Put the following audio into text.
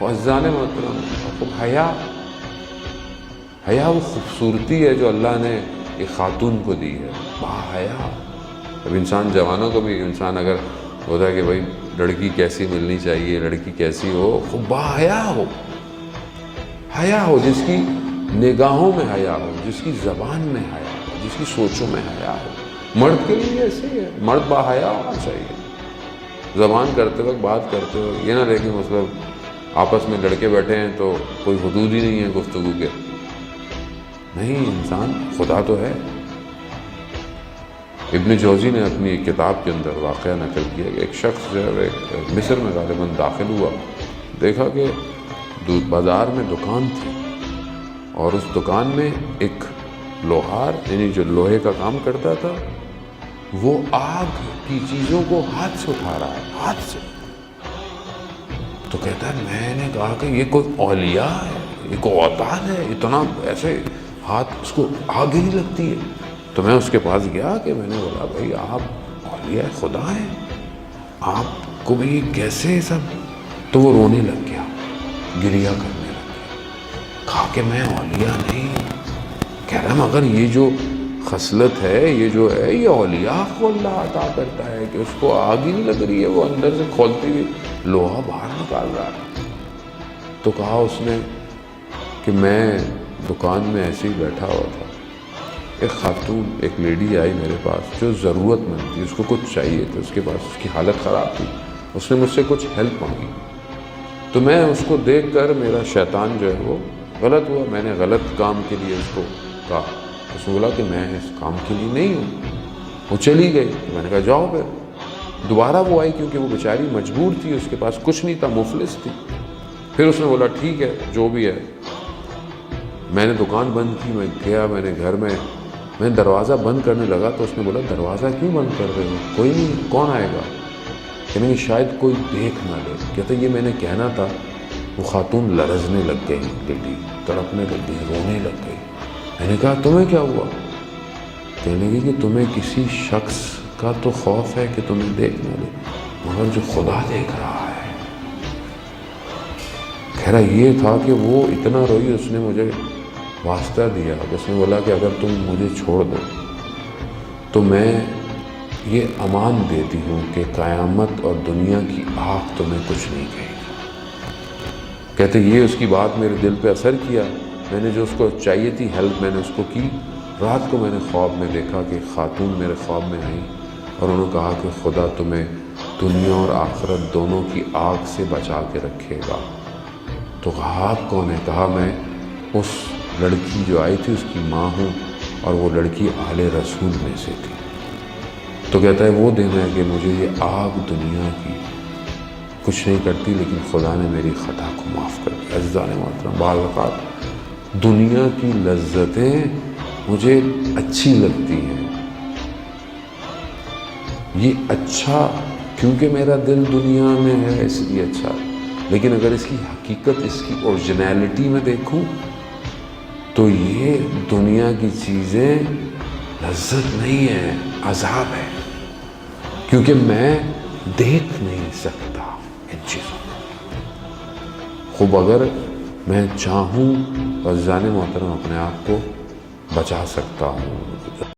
عزیزان محترم، خوب حیا وہ خوبصورتی ہے جو اللہ نے ایک خاتون کو دی ہے، باحیا۔ اب انسان جوانوں کو بھی انسان اگر ہوتا ہے کہ بھائی لڑکی کیسی ملنی چاہیے، لڑکی کیسی ہو، خوب باحیا ہو، حیا ہو، جس کی نگاہوں میں حیا ہو، جس کی زبان میں حیا ہو، جس کی سوچوں میں حیا ہو۔ مرد کے لیے ایسے ہی ہے، مرد باحیا ہونا چاہیے، زبان کرتے وقت، بات کرتے وقت یہ نہ دیکھیں مطلب آپس میں لڑکے بیٹھے ہیں تو کوئی حدود ہی نہیں ہے گفتگو کے، نہیں، انسان خدا تو ہے۔ ابن جوزی نے اپنی ایک کتاب کے اندر واقعہ نقل کیا کہ ایک شخص جو ہے ایک مصر میں غالباً داخل ہوا، دیکھا کہ بازار میں دکان تھی اور اس دکان میں ایک لوہار، یعنی جو لوہے کا کام کرتا تھا، وہ آگ کی چیزوں کو ہاتھ سے اٹھا رہا ہے، ہاتھ سے۔ تو کہتا ہے میں نے کہا کہ یہ کوئی اولیاء ہے، یہ کوئی اوتاد ہے، اتنا ایسے ہاتھ، اس کو آگ ہی لگتی ہے۔ تو میں اس کے پاس گیا کہ میں نے بولا بھائی آپ اولیاء خدا ہیں، آپ کو بھی کیسے سب؟ تو وہ رونے لگ گیا، گریہ کرنے لگ گیا، کہا کہ میں اولیاء نہیں۔ کہہ رہا مگر یہ جو خصلت ہے، یہ جو ہے، یہ اولیاء کو اللہ عطا کرتا ہے کہ اس کو آگ ہی نہیں لگ رہی ہے، وہ اندر سے کھولتی ہوئی لوہا باہر نکال رہا ہے۔ تو کہا اس نے کہ میں دکان میں ایسے ہی بیٹھا ہوا تھا، ایک خاتون، ایک لیڈی آئی میرے پاس جو ضرورت مند تھی، اس کو کچھ چاہیے تھا، اس کے پاس، اس کی حالت خراب تھی، اس نے مجھ سے کچھ ہیلپ مانگی۔ تو میں اس کو دیکھ کر میرا شیطان جو ہے وہ غلط ہوا، میں نے غلط کام کے لیے اس کو کہا۔ اس نے بولا کہ میں اس کام کے لیے نہیں ہوں، وہ چلی گئی۔ تو میں نے کہا جاؤ پھر۔ دوبارہ وہ آئی کیونکہ وہ بیچاری مجبور تھی، اس کے پاس کچھ نہیں تھا، مفلس تھی۔ پھر اس نے بولا ٹھیک ہے جو بھی ہے۔ میں نے دکان بند کی، میں گیا، میں نے گھر میں دروازہ بند کرنے لگا تو اس نے بولا دروازہ کیوں بند کر رہے ہو؟ کوئی نہیں، کون آئے گا؟ کہ نہیں شاید کوئی دیکھ نہ لے۔ کہتے یہ میں نے کہنا تھا، وہ خاتون لرزنے لگ گئی، لیڈی تڑپنے لگ گئی، رونے لگ گئی۔ میں نے کہا تمہیں کیا ہوا؟ کہنے لگی کہ تمہیں کسی شخص کا تو خوف ہے کہ تمہیں دیکھ نہ لے، مگر جو خدا دیکھ رہا ہے۔ کہہ رہا یہ تھا کہ وہ اتنا روئی، اس نے مجھے واسطہ دیا، اس نے بولا کہ اگر تم مجھے چھوڑ دو تو میں یہ امان دیتی ہوں کہ قیامت اور دنیا کی آگ تمہیں کچھ نہیں کہے گی۔ کہتے یہ اس کی بات میرے دل پہ اثر کیا، میں نے جو اس کو چاہیے تھی ہیلپ میں نے اس کو کی۔ رات کو میں نے خواب میں دیکھا کہ خاتون میرے خواب میں آئی اور انہوں نے کہا کہ خدا تمہیں دنیا اور آخرت دونوں کی آگ سے بچا کے رکھے گا۔ تو کہا آپ کون ہے؟ کہا میں اس لڑکی جو آئی تھی اس کی ماں ہوں، اور وہ لڑکی آل رسول میں سے تھی۔ تو کہتا ہے وہ دن ہے کہ مجھے یہ آگ دنیا کی کچھ نہیں کرتی، لیکن خدا نے میری خطا کو معاف کر دیا۔ عزیزان محترم، بعض اوقات دنیا کی لذتیں مجھے اچھی لگتی ہیں، یہ اچھا کیونکہ میرا دل دنیا میں ہے اس لیے اچھا، لیکن اگر اس کی حقیقت، اس کی اوریجنیلٹی میں دیکھوں تو یہ دنیا کی چیزیں لذت نہیں ہے، عذاب ہے، کیونکہ میں دیکھ نہیں سکتا ان چیزوں کو۔ خوب اگر میں چاہوں عزیزان محترم اپنے آپ کو بچا سکتا ہوں،